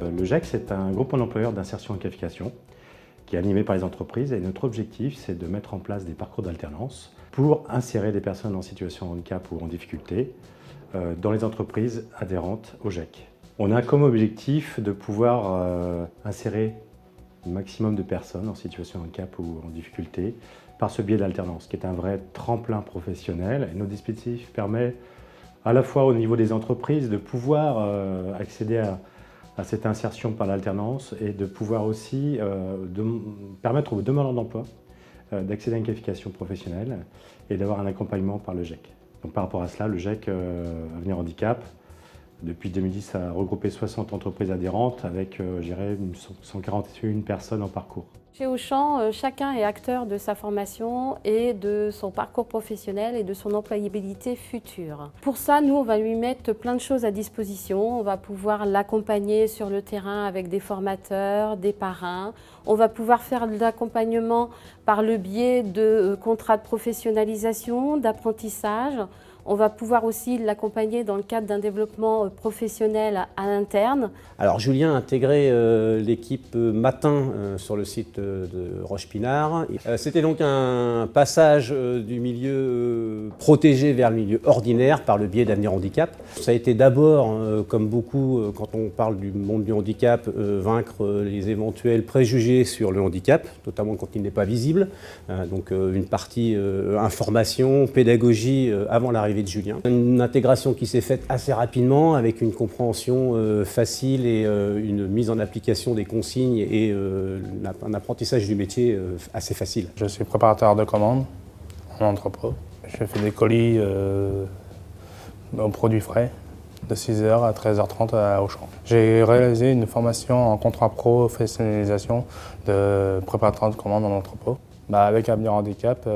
Le GEC, c'est un groupement d'employeurs d'insertion et qualification qui est animé par les entreprises et notre objectif, c'est de mettre en place des parcours d'alternance pour insérer des personnes en situation de handicap ou en difficulté dans les entreprises adhérentes au GEC. On a comme objectif de pouvoir insérer un maximum de personnes en situation de handicap ou en difficulté par ce biais d'alternance, qui est un vrai tremplin professionnel. Et notre dispositif permet à la fois au niveau des entreprises de pouvoir accéder à cette insertion par l'alternance et de pouvoir aussi permettre aux demandeurs d'emploi d'accéder à une qualification professionnelle et d'avoir un accompagnement par le GEC. Donc par rapport à cela, le GEC Avenir Handicap, depuis 2010, a regroupé 60 entreprises adhérentes avec, je dirais, 141 personnes en parcours. Chez Auchan, chacun est acteur de sa formation et de son parcours professionnel et de son employabilité future. Pour ça, nous, on va lui mettre plein de choses à disposition. On va pouvoir l'accompagner sur le terrain avec des formateurs, des parrains. On va pouvoir faire de l'accompagnement par le biais de contrats de professionnalisation, d'apprentissage. On va pouvoir aussi l'accompagner dans le cadre d'un développement professionnel à l'interne. Alors Julien a intégré l'équipe matin sur le site de Roche-Pinard. C'était donc un passage du milieu protégé vers le milieu ordinaire par le biais d'Avenir Handicap. Ça a été d'abord, comme beaucoup, quand on parle du monde du handicap, vaincre les éventuels préjugés sur le handicap, notamment quand il n'est pas visible. Donc une partie information, pédagogie avant l'arrivée de Julien. Une intégration qui s'est faite assez rapidement avec une compréhension facile et une mise en application des consignes et un apprentissage du métier assez facile. Je suis préparateur de commandes en entrepôt. Je fais des colis aux produits frais de 6h à 13h30 à Auchan. J'ai réalisé une formation en contrat professionnalisation de préparateur de commandes en entrepôt. Avec Avenir Handicap,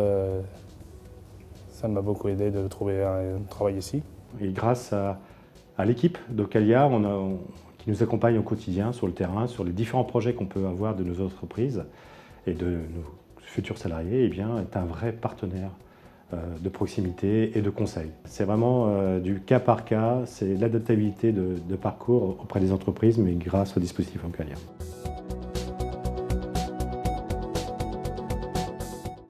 ça m'a beaucoup aidé de trouver un travail ici. Et grâce à l'équipe d'Ocalia, qui nous accompagne au quotidien sur le terrain, sur les différents projets qu'on peut avoir de nos entreprises et de nos futurs salariés, est un vrai partenaire de proximité et de conseil. C'est vraiment du cas par cas, c'est l'adaptabilité de parcours auprès des entreprises, mais grâce au dispositif Ocalia.